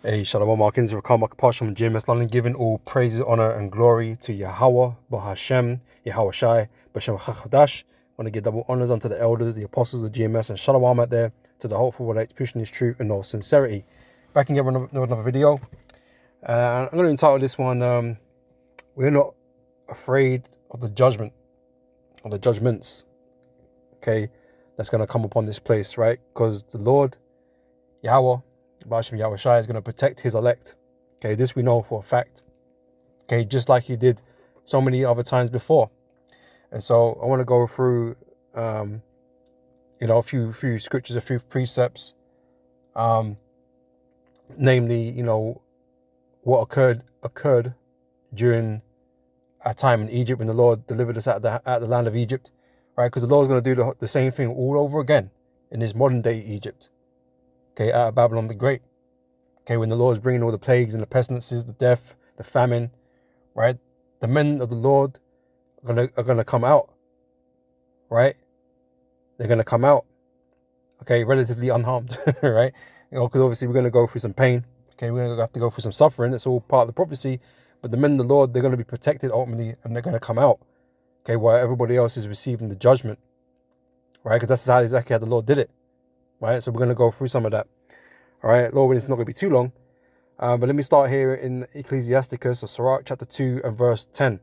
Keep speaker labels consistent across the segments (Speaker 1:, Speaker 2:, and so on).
Speaker 1: Hey, Shalom Markins, Rakam Akapash from GMS London, giving all praises, honor, and glory to Yahweh, Bahashem, Yahweh Shai, Bashem Chachadash. I want to give double honors unto the elders, the apostles of GMS, and Shalom out there to the hopeful one pushing this truth in all sincerity. Back again with another video. I'm going to entitle this one, We're Not Afraid of the Judgment, or the Judgments, okay, that's going to come upon this place, right? Because the Lord, Yahweh, Bashem Yahweh Shai, is going to protect his elect. Okay, this we know for a fact. Okay, just like he did so many other times before. And so I want to go through, a few scriptures, a few precepts, namely, what occurred during our time in Egypt when the Lord delivered us out of the land of Egypt, right? Because the Lord's going to do the same thing all over again in this modern day Egypt. Okay, out of Babylon the Great. Okay, when the Lord is bringing all the plagues and the pestilences, the death, the famine, right? The men of the Lord are gonna come out, right? They're gonna come out, okay, relatively unharmed, right? Because obviously we're gonna go through some pain. Okay, we're gonna have to go through some suffering. It's all part of the prophecy. But the men of the Lord, they're gonna be protected ultimately, and they're gonna come out, okay, while everybody else is receiving the judgment, right? Because that's exactly how the Lord did it, right? So we're gonna go through some of that. All right, Lord, it's not going to be too long. But let me start here in Ecclesiasticus, or Sirach, chapter 2 and verse 10. It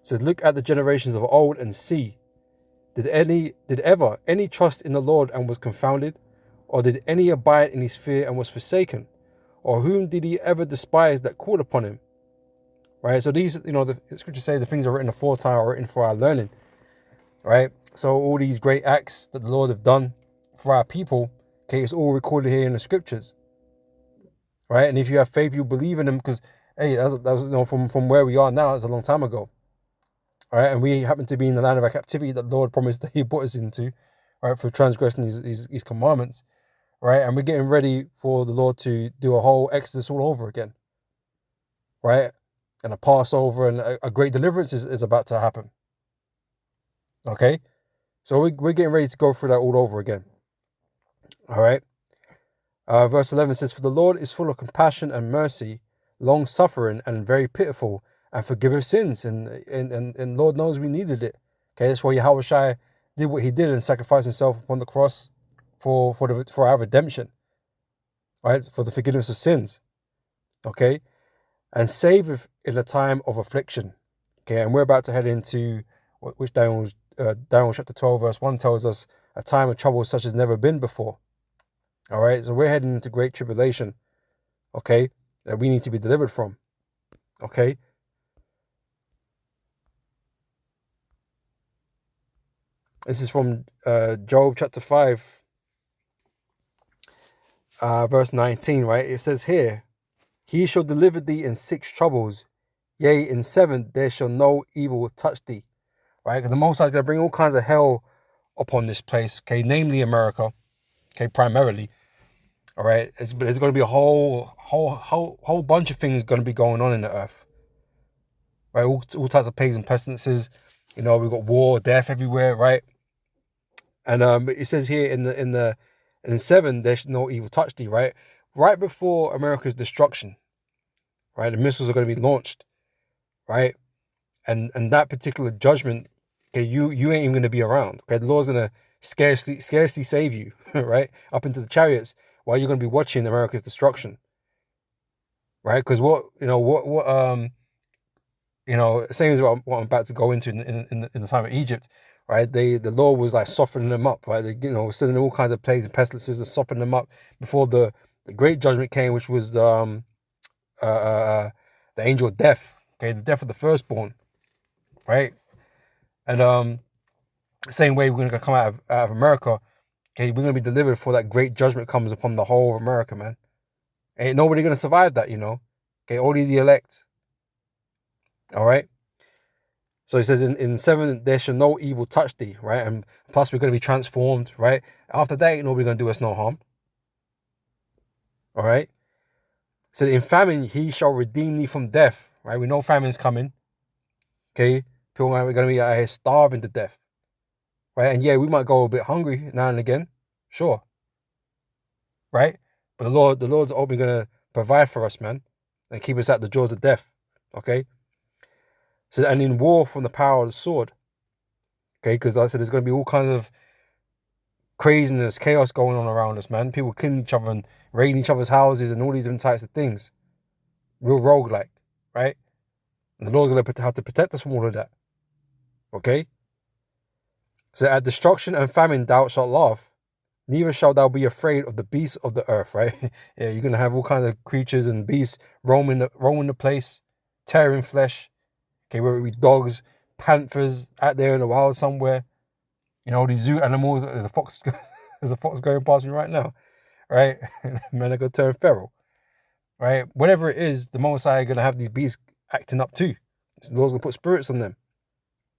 Speaker 1: says, look at the generations of old and see. Did ever any trust in the Lord and was confounded? Or did any abide in his fear and was forsaken? Or whom did he ever despise that called upon him? Right, so these, the scriptures say the things are written aforetime are written for our learning. Right, so all these great acts that the Lord have done for our people, okay, it's all recorded here in the scriptures, right? And if you have faith, you believe in them, because hey, that's from where we are now. It's a long time ago, all right? And we happen to be in the land of our captivity that the Lord promised that He brought us into, right, for transgressing His commandments, right? And we're getting ready for the Lord to do a whole Exodus all over again, right? And a Passover and a great deliverance is about to happen. Okay, so we're getting ready to go through that all over again. All right. Verse 11 says, for the Lord is full of compassion and mercy, long-suffering and very pitiful, and forgiveth sins. And Lord knows we needed it. Okay, that's why Yahweh Shai did what he did and sacrificed himself upon the cross for our redemption, right? For the forgiveness of sins. Okay, and saveth in a time of affliction. Okay, and we're about to head into which Daniel chapter 12 verse 1 tells us, a time of trouble such as never been before. All right, so we're heading into great tribulation, okay, that we need to be delivered from, okay? This is from Job chapter 5, verse 19, right? It says here, he shall deliver thee in 6 troubles, yea, in 7 there shall no evil touch thee, right? Because the Most High is going to bring all kinds of hell upon this place, okay, namely America, okay, primarily. All right, but there's going to be a whole bunch of things going to be going on in the earth, right? All types of plagues and pestilences. We've got war, death everywhere, right? And it says here in 7 there should no evil touch thee, right? Right before America's destruction, right? The missiles are going to be launched, right? And that particular judgment, okay, you ain't even going to be around. Okay, the Lord's going to scarcely save you, right? Up into the chariots, while you're going to be watching America's destruction, right? Because same as what I'm about to go into in the time of Egypt, right? The Lord was like softening them up, right? Sending all kinds of plagues and pestilences to soften them up before the great judgment came, which was the angel of death, okay, the death of the firstborn, right? And same way we're going to come out of America, okay, we're going to be delivered before that great judgment comes upon the whole of America, man. Ain't nobody going to survive that, okay, only the elect. All right. So he says in 7, there shall no evil touch thee, right? And plus we're going to be transformed, right? After that, ain't nobody going to do us no harm. All right. So in famine, he shall redeem thee from death, right? We know famine's coming. Okay. People are going to be out here starving to death, right? And yeah, we might go a bit hungry now and again. Sure. Right. But the Lord's only going to provide for us, man, and keep us at the jaws of death. Okay. So, and in war from the power of the sword. Okay, because like I said, there's going to be all kinds of craziness, chaos going on around us, man. People killing each other and raiding each other's houses and all these different types of things. Real roguelike, right? And the Lord's going to have to protect us from all of that. Okay? So at destruction and famine thou shalt laugh, neither shalt thou be afraid of the beasts of the earth, right? Yeah, you're going to have all kinds of creatures and beasts roaming the place, tearing flesh. Okay, whether it be dogs, panthers out there in the wild somewhere. You know, these zoo animals, there's a fox going past me right now, right? Man, are going to turn feral, right? Whatever it is, the Most High are going to have these beasts acting up too. The Lord's going to put spirits on them,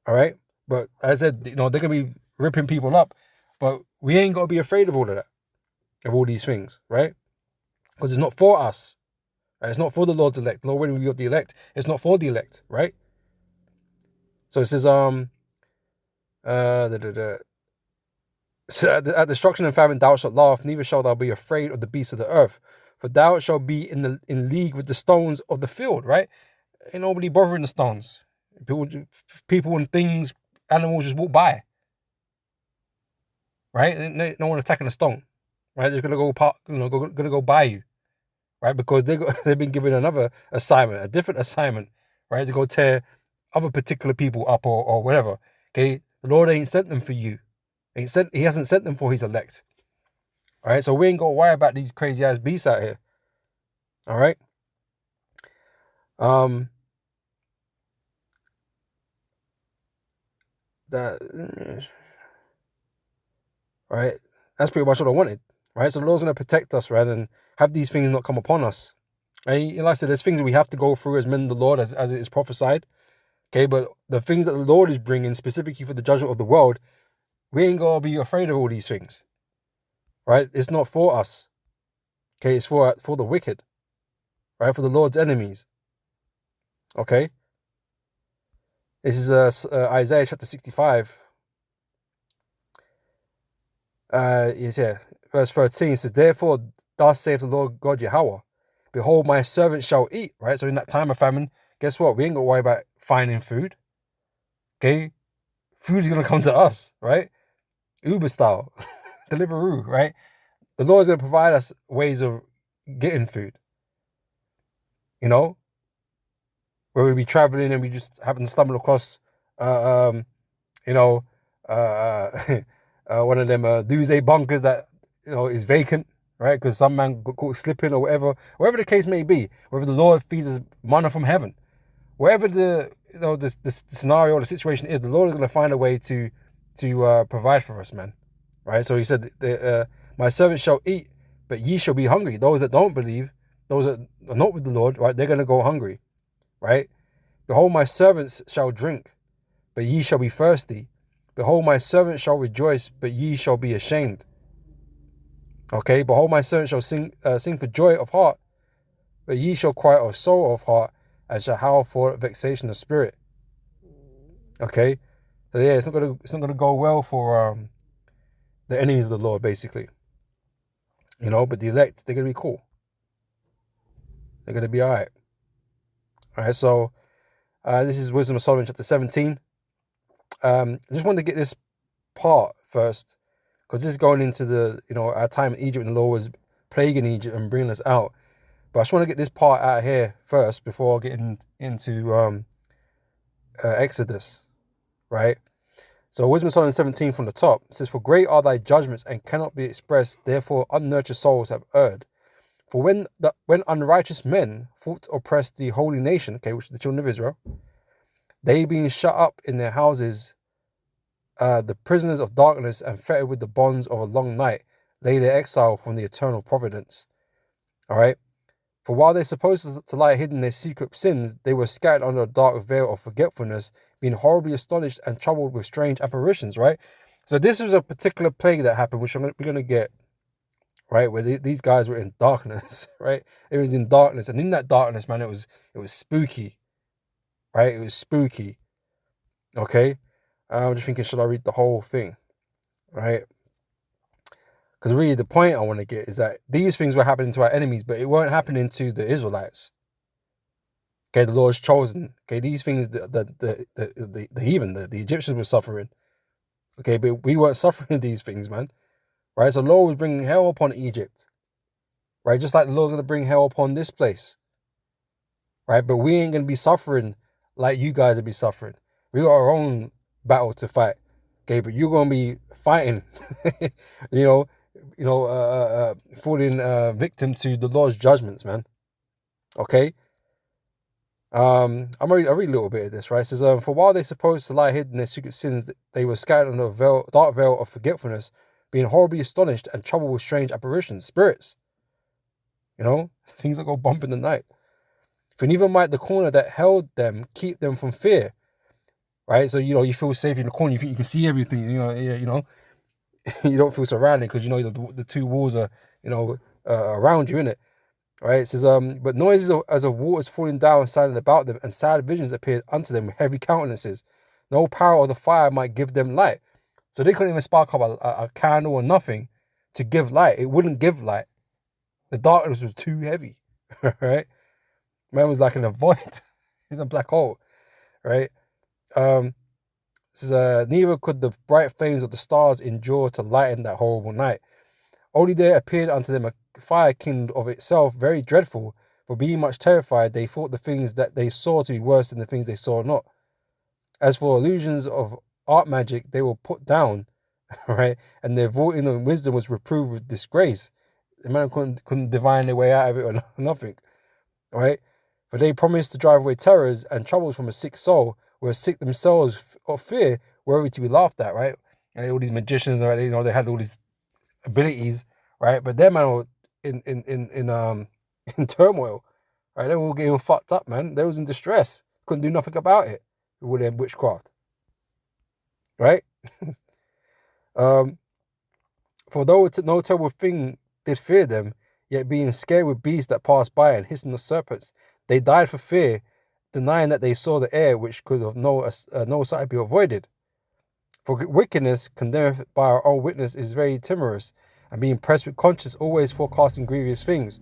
Speaker 1: all right? But as I said, you know, they're going to be ripping people up, but we ain't got to be afraid of all of that, of all these things, right? Because it's not for us, right? It's not for the Lord's elect. Lord, when we got the elect, it's not for the elect, right? So it says, So at destruction and famine thou shalt laugh, neither shalt thou be afraid of the beasts of the earth, for thou shalt be in league with the stones of the field, right? Ain't nobody bothering the stones. People and things, animals just walk by, right? No one attacking a stone, right? They're just gonna go by you, right? Because they've been given another assignment, a different assignment, right? To go tear other particular people up or whatever. Okay, the Lord ain't sent them for you. He hasn't sent them for his elect. All right, so we ain't got to worry about these crazy ass beasts out here. All right. That. Right. That's pretty much what I wanted. Right. So the Lord's going to protect us, right, and have these things not come upon us. And like I said, there's things that we have to go through as men of the Lord, as it is prophesied. Okay, but the things that the Lord is bringing specifically for the judgment of the world, we ain't got to be afraid of all these things. Right. It's not for us. Okay, it's for the wicked. Right, for the Lord's enemies. Okay. This is Isaiah chapter 65. Verse 13 says, therefore, thus saith the Lord God Yahweh, behold, my servant shall eat. Right, so in that time of famine, guess what? We ain't got to worry about finding food. Okay, food is gonna come to us, right? Uber style, Deliveroo, right? The Lord is gonna provide us ways of getting food. You know, where we be traveling and we just happen to stumble across, one of them doomsday bunkers that is vacant, right? Because some man got caught slipping or whatever the case may be. Whether the Lord feeds us manna from heaven, wherever the scenario or the situation is, the Lord is going to find a way to provide for us, man. Right? So he said, my servants shall eat, but ye shall be hungry. Those that don't believe, those that are not with the Lord, right, they're going to go hungry, right? Behold, my servants shall drink, but ye shall be thirsty. Behold, my servant shall rejoice, but ye shall be ashamed. Okay, behold, my servant shall sing for joy of heart, but ye shall cry of sorrow of heart, and shall howl for vexation of spirit. Okay, so yeah, it's not gonna go well for the enemies of the Lord, basically. But the elect, they're gonna be cool. They're gonna be all right. All right, so this is Wisdom of Solomon chapter 17. I just wanted to get this part first, because this is going into our time in Egypt, and the Lord was plaguing Egypt and bringing us out. But I just want to get this part out here first before getting into Exodus, right? So Wisdom of Solomon 17 from the top, it says, for great are thy judgments and cannot be expressed, therefore unnurtured souls have erred. For when unrighteous men fought to oppress the holy nation, okay, which is the children of Israel, they being shut up in their houses, the prisoners of darkness and fettered with the bonds of a long night, lay their exile from the eternal providence. All right. For while they're supposed to lie hidden their secret sins, they were scattered under a dark veil of forgetfulness, being horribly astonished and troubled with strange apparitions, right? So this was a particular plague that happened, which we're going to get, right? Where these guys were in darkness, right? It was in darkness. And in that darkness, man, it was spooky, right? It was spooky. Okay. I'm just thinking, should I read the whole thing? Right? Because really the point I want to get is that these things were happening to our enemies, but it weren't happening to the Israelites. Okay, the Lord's chosen. Okay, these things the heathen, the Egyptians were suffering. Okay, but we weren't suffering these things, man. Right? So the Lord was bringing hell upon Egypt. Right? Just like the Lord's going to bring hell upon this place. Right? But we ain't going to be suffering like you guys will be suffering. We got our own battle to fight. Okay, but you're going to be fighting, falling victim to the Lord's judgments, man. Okay. I read a little bit of this, right? It says, for while they're supposed to lie hidden in their secret sins, they were scattered under a dark veil of forgetfulness, being horribly astonished and troubled with strange apparitions, spirits. Things that go bump in the night. For neither might the corner that held them keep them from fear. Right? So, you feel safe in the corner, you think you can see everything, you don't feel surrounded because the two walls are, around you, innit? Right? It says, but noises as of waters falling down and silent about them, and sad visions appeared unto them with heavy countenances. No power of the fire might give them light. So they couldn't even spark up a candle or nothing to give light. It wouldn't give light. The darkness was too heavy. Right? Man was like in a void. He's a black hole. Right? Says, neither could the bright flames of the stars endure to lighten that horrible night. Only there appeared unto them a fire kindled of itself, very dreadful. For being much terrified, they thought the things that they saw to be worse than the things they saw not. As for illusions of art magic, they were put down, right? And their vaunting of wisdom was reproved with disgrace. The man couldn't divine their way out of it or nothing, right? For they promised to drive away terrors and troubles from a sick soul, who were sick themselves of fear, worthy to be laughed at, right? And all these magicians, right? They had all these abilities, right? But their man were in turmoil, right? They were all getting fucked up, man. They was in distress. Couldn't do nothing about it with their witchcraft, right? For though no terrible thing did fear them, yet being scared with beasts that passed by and hissing of serpents, they died for fear, denying that they saw the air which could of no sight be avoided. For wickedness, condemned by our own witness, is very timorous, and being pressed with conscience, always forecasting grievous things.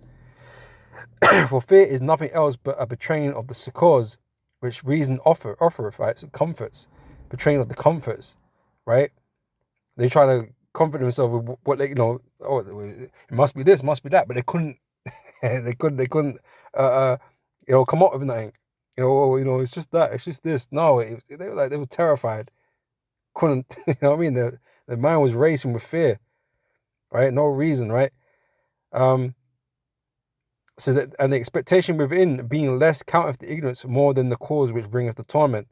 Speaker 1: For fear is nothing else but a betraying of the succours which reason offereth, right? So comforts, betraying of the comforts, right? They try to comfort themselves with what they, it must be this, must be that, but they couldn't, they couldn't, come up with nothing. It's just that, it's just this. No, they were terrified. Couldn't, what I mean? The mind was racing with fear, right? No reason, right? So that, and the expectation within being less counteth the ignorance more than the cause which bringeth the torment.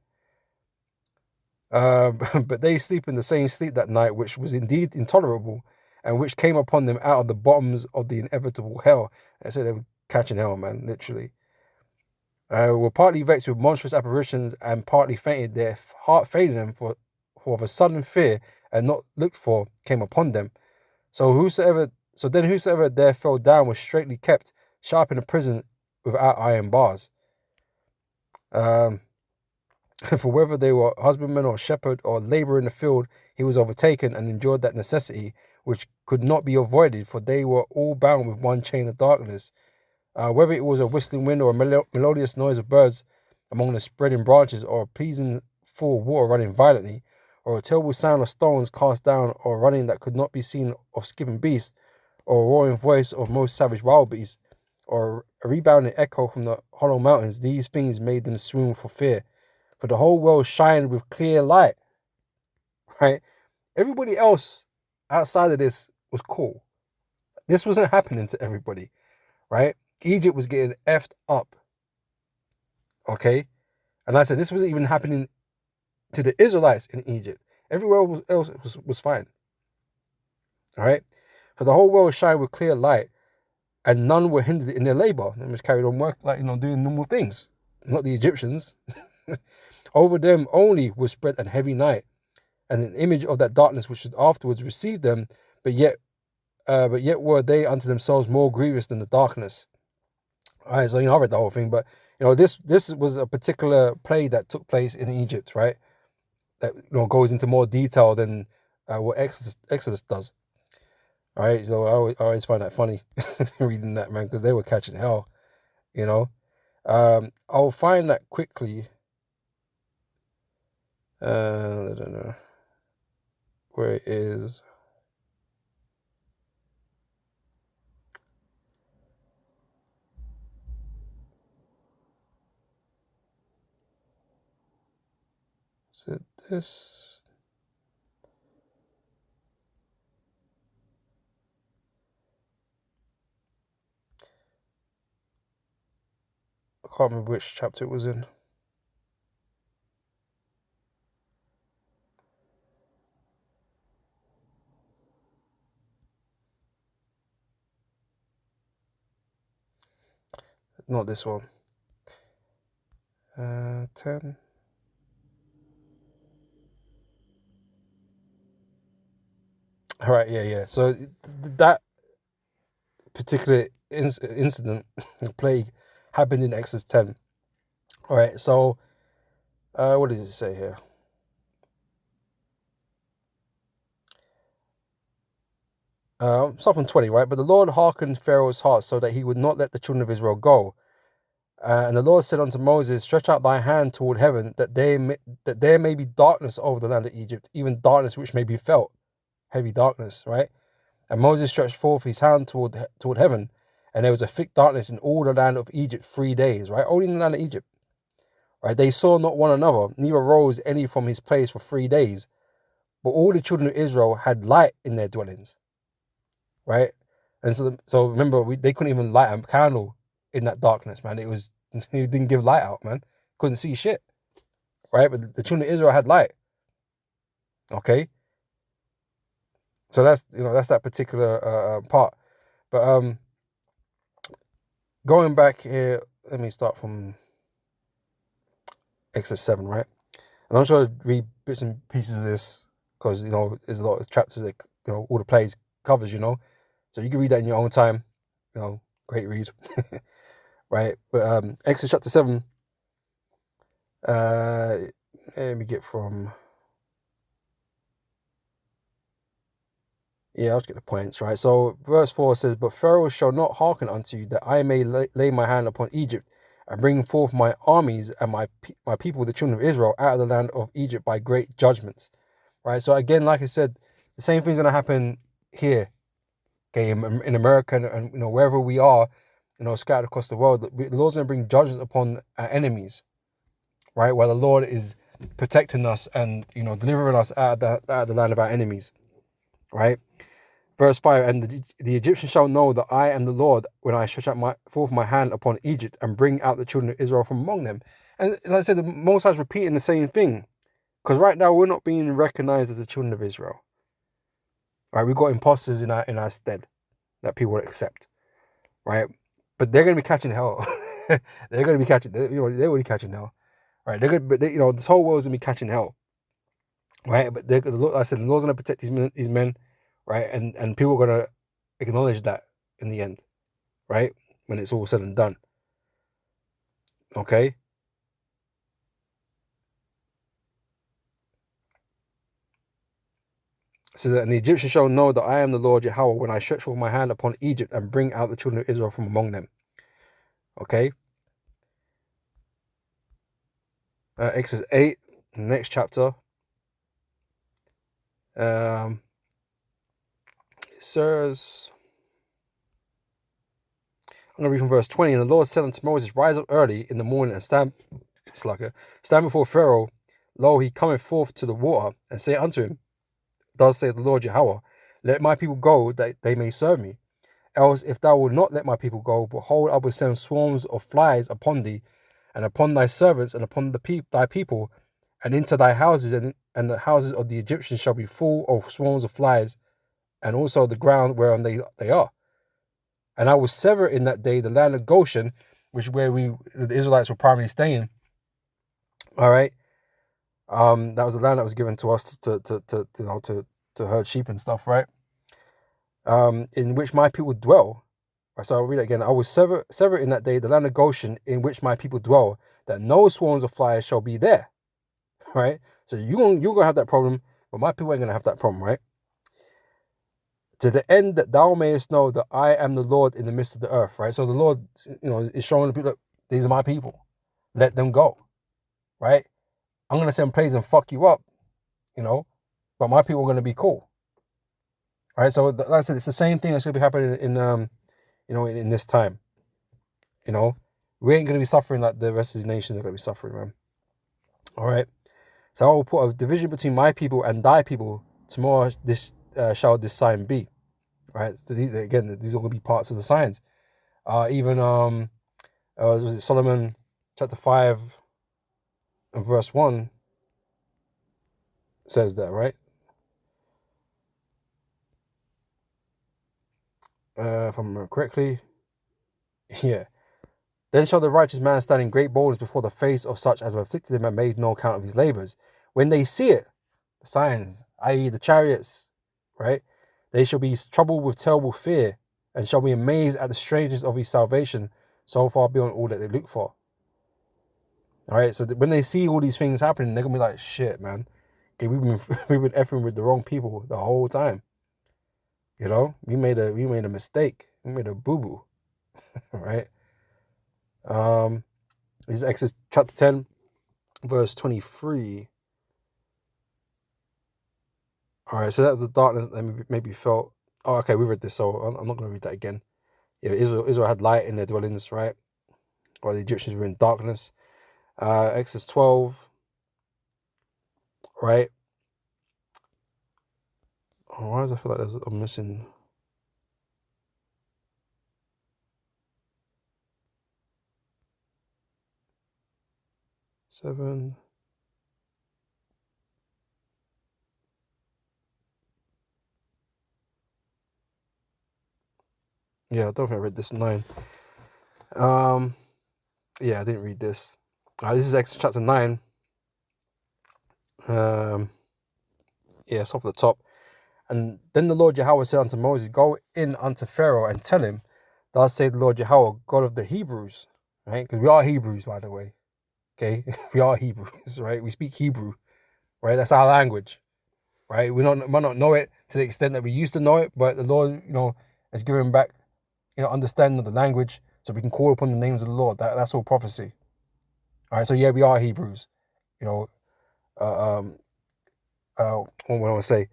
Speaker 1: But they sleep in the same sleep that night, which was indeed intolerable, and which came upon them out of the bottoms of the inevitable hell. I said they were catching hell, man, literally. Were partly vexed with monstrous apparitions, and partly fainted, their heart failing them for of a sudden fear and not looked for came upon them. So then whosoever there fell down was straitly kept, sharp in a prison without iron bars. For whether they were husbandman or shepherd or labourer in the field, he was overtaken and endured that necessity which could not be avoided, for they were all bound with one chain of darkness. Whether it was a whistling wind or a melodious noise of birds among the spreading branches, or a pleasing fall of water running violently, or a terrible sound of stones cast down, or running that could not be seen of skipping beasts, or a roaring voice of most savage wild beasts, or a rebounding echo from the hollow mountains, these things made them swoon for fear. For the whole world shined with clear light, right? Everybody else outside of this was cool. This wasn't happening to everybody, right? Egypt was getting effed up, okay? And I said this wasn't even happening to the Israelites in Egypt. Everywhere else was fine, all right? For the whole world shined with clear light, and none were hindered in their labor. They just carried on work, doing normal things. Not the Egyptians. Over them only was spread a heavy night, and an image of that darkness which should afterwards receive them, but yet were they unto themselves more grievous than the darkness. All right, so I read the whole thing, but this was a particular play that took place in Egypt, right? That goes into more detail than what Exodus does. All right, so I always find that funny reading that, man, because they were catching hell, you know. I'll find that quickly. I don't know where it is. Is it this? I can't remember which chapter it was in. Not this one. 10. All right, yeah. So that particular incident, plague, happened in Exodus 10. All right, so what does it say here? Start from 20, right? But the Lord hearkened Pharaoh's heart so that he would not let the children of Israel go. And the Lord said unto Moses, stretch out thy hand toward heaven, that there may be darkness over the land of Egypt, even darkness which may be felt, heavy darkness, right? And Moses stretched forth his hand toward heaven, and there was a thick darkness in all the land of Egypt 3 days, right? Only in the land of Egypt, right? They saw not one another, neither rose any from his place for 3 days. But all the children of Israel had light in their dwellings, right? And so remember, they couldn't even light a candle in that darkness, man. It didn't give light out, man. Couldn't see shit, right? But the children of Israel had light. Okay, so that's that particular part. But going back here, let me start from Exodus 7, right? And I'm trying to read bits and pieces of this because there's a lot of chapters that all the plays covers, so you can read that in your own time. Great read. Right? But Exodus chapter 7, let me get from, I'll get the points, right? So verse 4 says, but Pharaoh shall not hearken unto you, that I may lay my hand upon Egypt and bring forth my armies and my people, the children of Israel, out of the land of Egypt by great judgments. Right? So again, like I said, the same thing's going to happen here, okay, in America and wherever we are, scattered across the world. The Lord's going to bring judgments upon our enemies, right? While the Lord is protecting us and delivering us out of the land of our enemies, right? Verse 5, and the Egyptians shall know that I am the Lord when I stretch out forth my hand upon Egypt and bring out the children of Israel from among them. And as I said, the Most High is repeating the same thing, because right now we're not being recognized as the children of Israel. Right? We've got imposters in our stead that people accept, right? But they're going to be catching hell. They're going to be catching, they're already catching hell, right? This whole world's going to be catching hell, right? But I said the Lord's going to protect these men, right? And people are going to acknowledge that in the end, right? When it's all said and done, okay? So that, and the Egyptians shall know that I am the Lord Yahweh when I stretch forth my hand upon Egypt and bring out the children of Israel from among them. Okay? Exodus 8, next chapter. It says, I'm going to read from verse 20. And the Lord said unto Moses, rise up early in the morning and stand before Pharaoh. Lo, he cometh forth to the water, and say unto him, thus saith the Lord Yahweh, let my people go, that they may serve me. Else, if thou wilt not let my people go, behold, I will send swarms of flies upon thee, and upon thy servants, and upon thy people, and into thy houses, and the houses of the Egyptians shall be full of swarms of flies, and also the ground whereon they are. And I will sever in that day the land of Goshen, which where the Israelites were primarily staying. All right, that was the land that was given to us to herd sheep and stuff, right? In which my people dwell. So I'll read it again. I will sever in that day the land of Goshen, in which my people dwell, that no swarms of flies shall be there. Right? So you're gonna have that problem, but my people ain't gonna have that problem, right? to the end that thou mayest know that I am the Lord in the midst of the earth, right? So the Lord, is showing the people, look, these are my people. Let them go, right? I'm going to send plagues and fuck you up, but my people are going to be cool, right? So like I said, it's the same thing that's going to be happening in this time, we ain't going to be suffering like the rest of the nations are going to be suffering, man. All right. So I will put a division between my people and thy people. Tomorrow this shall this sign be. Right. So these are going to be parts of the signs. Even was it Solomon chapter 5 and verse 1 says that, right? If I remember correctly. Yeah. Then shall the righteous man stand in great boldness before the face of such as have afflicted him and made no account of his labors. When they see it, the signs, i.e. the chariots, right? They shall be troubled with terrible fear and shall be amazed at the strangeness of his salvation, so far beyond all that they look for. All right, so when they see all these things happening, they're gonna be like, "Shit, man, okay, we've been effing with the wrong people the whole time. We made a mistake. We made a boo boo, right?" This is Exodus chapter 10, verse 23. All right, so that was the darkness that maybe felt. Oh, okay, we read this, so I'm not going to read that again. Yeah, Israel had light in their dwellings, right? While the Egyptians were in darkness. Exodus 12, right? Oh, why does I feel like I'm missing? Seven. Yeah, I don't think I read this. 9. Yeah, I didn't read this. This is Exodus chapter 9. It's off the top. And then the Lord Yahweh said unto Moses, go in unto Pharaoh and tell him, thus saith the Lord Yahweh, God of the Hebrews, right? Because we are Hebrews, by the way. Okay, we are Hebrews, right? We speak Hebrew, right? That's our language, right? We might not know it to the extent that we used to know it, but the Lord, has given back, understanding of the language, so we can call upon the names of the Lord. That's all prophecy. All right, so yeah, we are Hebrews. What do I want to say?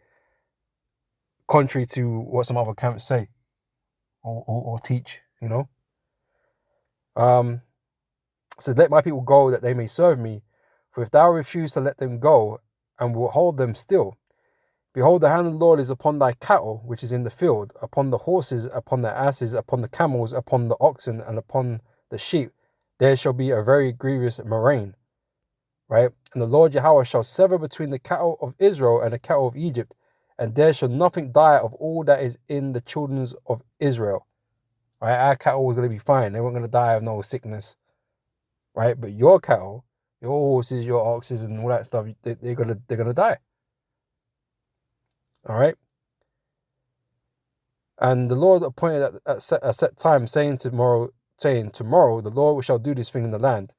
Speaker 1: Contrary to what some other camps say or teach, So let my people go that they may serve me. For if thou refuse to let them go and will hold them still, behold, the hand of the Lord is upon thy cattle, which is in the field, upon the horses, upon the asses, upon the camels, upon the oxen, and upon the sheep. There shall be a very grievous murrain, right? And the Lord Yahweh shall sever between the cattle of Israel and the cattle of Egypt, and there shall nothing die of all that is in the children of Israel. Right? Our cattle was going to be fine. They weren't going to die of no sickness, right? But your cattle, your horses, your oxes, and all that stuff, they're gonna die. All right. And the Lord appointed at a set time, saying tomorrow, the Lord shall do this thing in the land.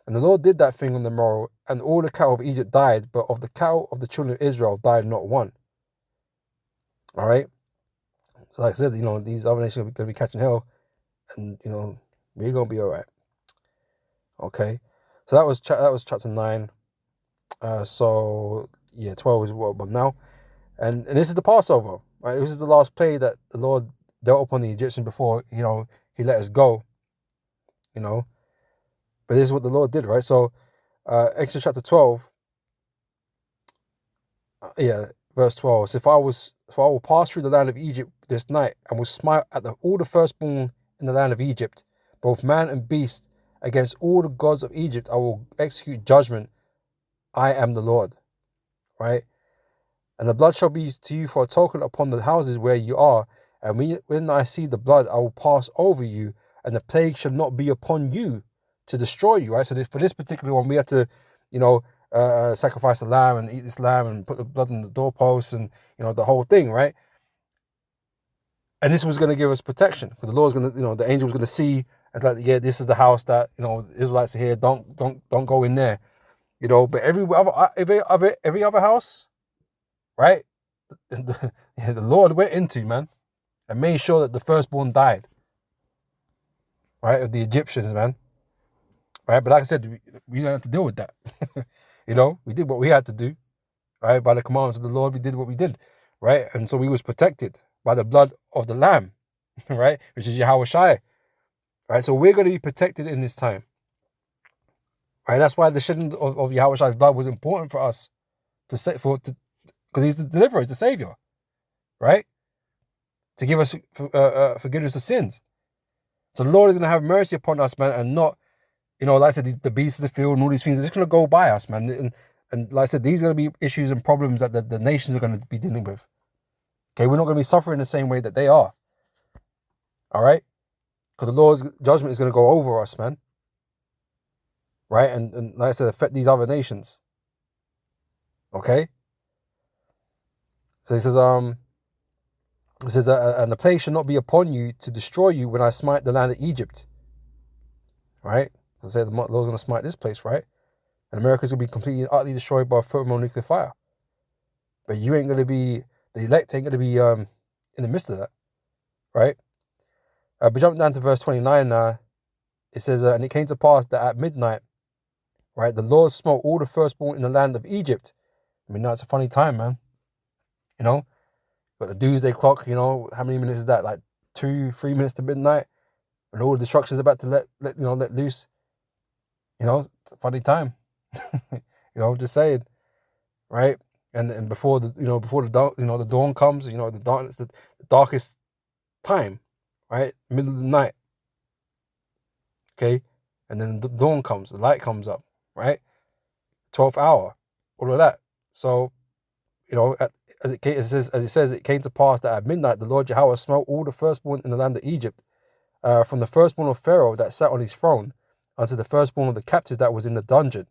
Speaker 1: And the Lord did that thing on the morrow, and all the cattle of Egypt died, but of the cattle of the children of Israel died not one. All right. So like I said, these other nations are going to be catching hell, and we're going to be all right. Okay. So that was chapter 9. So yeah, 12 is what now, and this is the Passover, right? This is the last plague that the Lord dealt upon the Egyptians before he let us go, But this is what the Lord did, right? So, Exodus chapter 12, verse 12. So if I will pass through the land of Egypt this night, and will smite at all the firstborn in the land of Egypt, both man and beast, against all the gods of Egypt, I will execute judgment. I am the Lord, right? And the blood shall be to you for a token upon the houses where you are. And when I see the blood, I will pass over you, and the plague shall not be upon you to destroy you. Right. So for this particular one, we had to, sacrifice the lamb and eat this lamb and put the blood on the doorposts and the whole thing, right? And this was going to give us protection, because the Lord's going to, the angel was going to see and like, yeah, this is the house that the Israelites are here. Don't go in there, But every other house, right? The Lord went into, man. and made sure that the firstborn died, right, of the Egyptians, man. Right, but like I said, we don't have to deal with that. We did what we had to do, right? By the commandments of the Lord, we did what we did, right? And so we was protected by the blood of the Lamb, right? Which is Yahweh Shai, right? So we're going to be protected in this time, right? That's why the shedding of Yahweh Shai's blood was important for us because he's the deliverer, he's the savior, right? To give us forgiveness of sins. So the Lord is going to have mercy upon us, man, and not, like I said, the beasts of the field and all these things are just going to go by us, man. And like I said, these are going to be issues and problems that the nations are going to be dealing with. Okay, we're not going to be suffering the same way that they are. All right? Because the Lord's judgment is going to go over us, man. Right? And like I said, affect these other nations. Okay? So he says, and the plague shall not be upon you to destroy you when I smite the land of Egypt. Right? So say the Lord's going to smite this place, right? And America's going to be completely and utterly destroyed by thermonuclear fire. But you ain't going to be, the elect ain't going to be in the midst of that. Right? But jump down to verse 29 now. It says, and it came to pass that at midnight, right, the Lord smote all the firstborn in the land of Egypt. I mean, now it's a funny time, man. Got the doomsday clock, how many minutes is that? Like 2-3 minutes to midnight. And all the destruction is about to let loose. It's a funny time. Just saying. Right? And before the the dawn comes, the darkness, the darkest time, right? Middle of the night. Okay? And then the dawn comes, the light comes up, right? 12th hour, all of that. So, as it says, it came to pass that at midnight the Lord Yahweh smote all the firstborn in the land of Egypt, from the firstborn of Pharaoh that sat on his throne, unto the firstborn of the captive that was in the dungeon,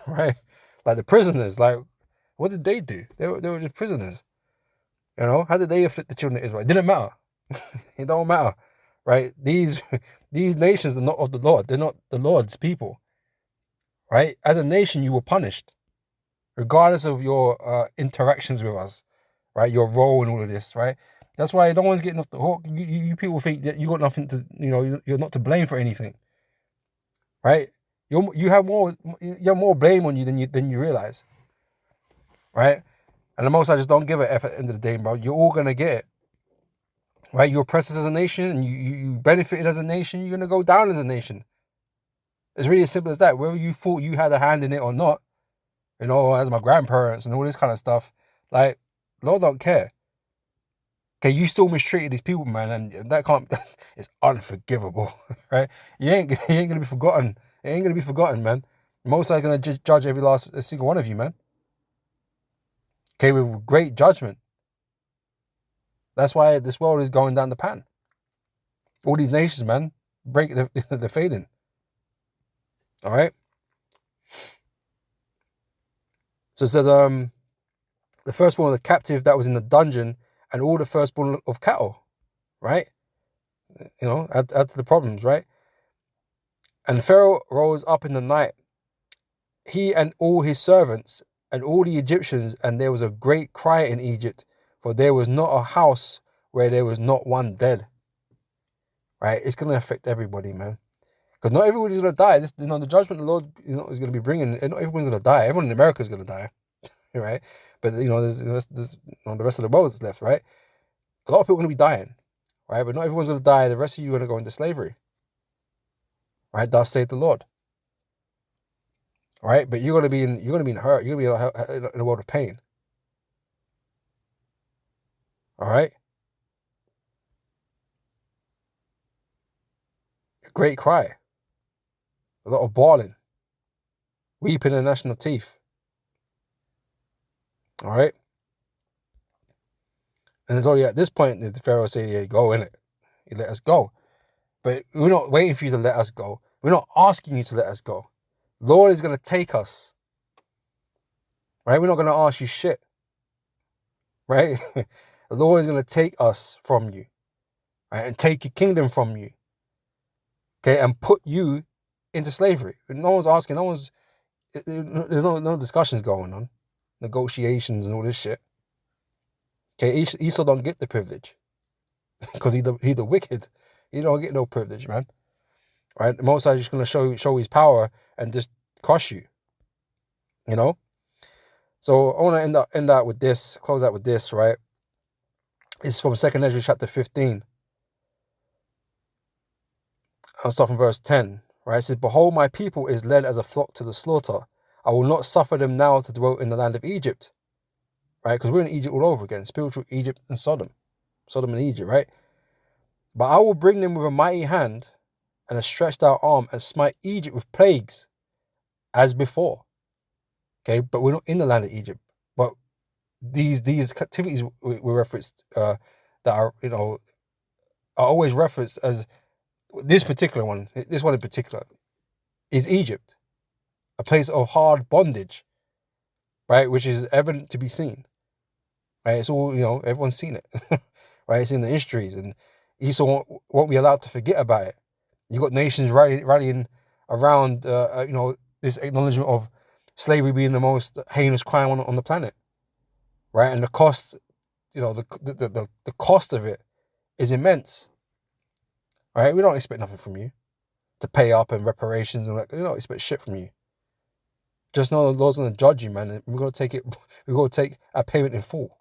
Speaker 1: right? Like the prisoners, like what did they do? They were just prisoners. How did they afflict the children of Israel? It didn't matter. It don't matter, right? These nations are not of the Lord. They're not the Lord's people, right? As a nation, you were punished, regardless of your interactions with us, right? Your role in all of this, right? That's why no one's getting off the hook. You people think that you got nothing to, you're not to blame for anything, right? You have more blame on you than you realize, right? And the most I just don't give a F at the end of the day, bro. You're all gonna get it, right? You oppress us as a nation, and you benefited as a nation. You're gonna go down as a nation. It's really as simple as that. Whether you thought you had a hand in it or not, as my grandparents and all this kind of stuff, like, Lord don't care. Okay, you still mistreated these people, man, and that can't. It's unforgivable, right? You ain't gonna be forgotten. It ain't gonna be forgotten, man. Most are gonna judge every last single one of you, man. Okay, with great judgment. That's why this world is going down the pan. All these nations, man, they're fading. All right. So it said, the firstborn of the captive that was in the dungeon, and all the firstborn of cattle, right? Add to the problems, right? And Pharaoh rose up in the night, he and all his servants, and all the Egyptians, and there was a great cry in Egypt, for there was not a house where there was not one dead. Right? It's going to affect everybody, man. Because not everybody's going to die. This, the judgment of the Lord, is going to be bringing. Not everyone's going to die. Everyone in America is going to die, right? But there's the rest of the world is left, right? A lot of people are going to be dying, right? But not everyone's going to die. The rest of you are going to go into slavery, right? Thus saith the Lord. All right, but you're going to be in hurt. You're going to be in a world of pain. All right. A great cry. A lot of bawling, weeping and gnashing of teeth. All right. And it's only at this point that the Pharaoh say, yeah, go in it. You let us go. But we're not waiting for you to let us go. We're not asking you to let us go. Lord is going to take us. Right? We're not going to ask you shit. Right? The Lord is going to take us from you. Right? And take your kingdom from you. Okay? And put you into slavery. No one's asking. There's no discussions going on. Negotiations and all this shit. Okay? Esau don't get the privilege. because he the wicked. He don't get no privilege, man. Right? The Most High is just going to show his power and just crush you. You know? So I want to end out with this, close out with this, right? It's from 2nd Ezra chapter 15. I'll start from verse 10, right? It says, behold, my people is led as a flock to the slaughter. I will not suffer them now to dwell in the land of Egypt. Right? Because we're in Egypt all over again. Spiritual Egypt and Sodom. Sodom and Egypt, right? But I will bring them with a mighty hand and a stretched out arm and smite Egypt with plagues as before. Okay, but we're not in the land of Egypt. But these captivities we referenced that are, you know, are always referenced as this particular one. This one in particular is Egypt, a place of hard bondage, right? Which is evident to be seen, right? It's all, you know, everyone's seen it, right? It's in the histories, and Esau won't be allowed to forget about it. You got nations rallying around, you know, this acknowledgement of slavery being the most heinous crime on the planet, right? And the cost, you know, the cost of it is immense, right? We don't expect nothing from you to pay up and reparations, and like, we don't expect shit from you. Just know the Lord's going to judge you, man. And we're going to take it. We're going to take a payment in full,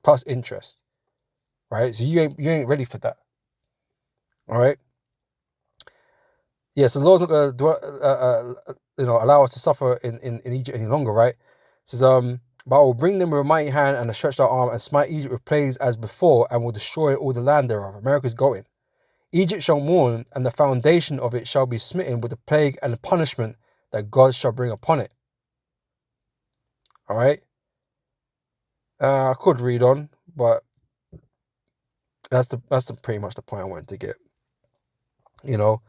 Speaker 1: plus interest, right? So you ain't ready for that. All right. Yeah. So the Lord's not going to you know, allow us to suffer in Egypt any longer, right? It says but I will bring them with a mighty hand and a stretched out arm and smite Egypt with plagues as before, and will destroy all the land thereof. America's going. Egypt shall mourn, and the foundation of it shall be smitten with the plague and the punishment that God shall bring upon it. All right. I could read on, but that's pretty much the point I wanted to get. You know.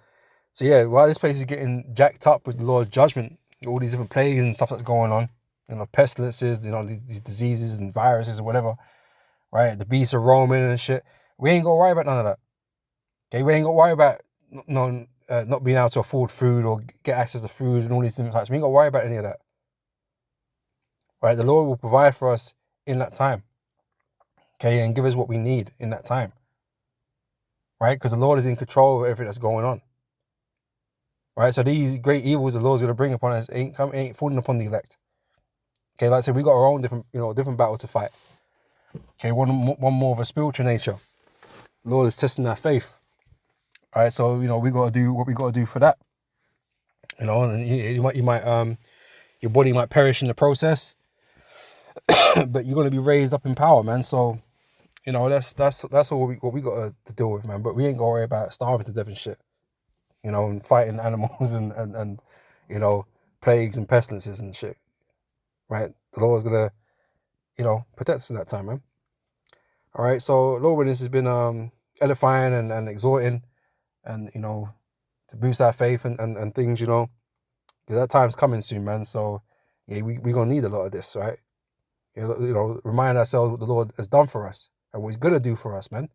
Speaker 1: So yeah, while this place is getting jacked up with the Lord's judgment, all these different plagues and stuff that's going on, you know, pestilences, you know, these diseases and viruses or whatever, right? The beasts are roaming and shit. We ain't gonna worry about none of that. Okay, we ain't gonna worry about not being able to afford food or get access to food and all these different types. We ain't gonna worry about any of that. Right? The Lord will provide for us in that time. Okay, and give us what we need in that time. Right? Because the Lord is in control of everything that's going on. Right? So these great evils the Lord's gonna bring upon us ain't falling upon the elect. Okay, like I said, we got our own different battle to fight. Okay, one more of a spiritual nature. The Lord is testing our faith. All right, so you know we gotta do what we gotta do for that. You know, and you might your body might perish in the process, but you're gonna be raised up in power, man. So, you know, that's all what we got to deal with, man. But we ain't gonna worry about starving to death and shit. You know, and fighting animals and you know, plagues and pestilences and shit. Right? The Lord's gonna, you know, protect us in that time, man. All right. So, Lord, this has been edifying and exhorting, and you know, to boost our faith and things, you know, because that time's coming soon, man. So, yeah, we gonna need a lot of this, right? You know, remind ourselves what the Lord has done for us and what He's gonna do for us, man.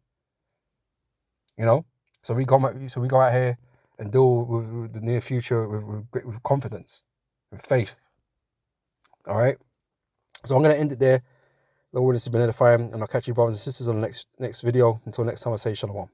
Speaker 1: You know, so we go out here and deal with the near future with confidence, with faith. All right. So I'm gonna end it there. Lord, this has been edifying, and I'll catch you brothers and sisters on the next video. Until next time, I say shalom.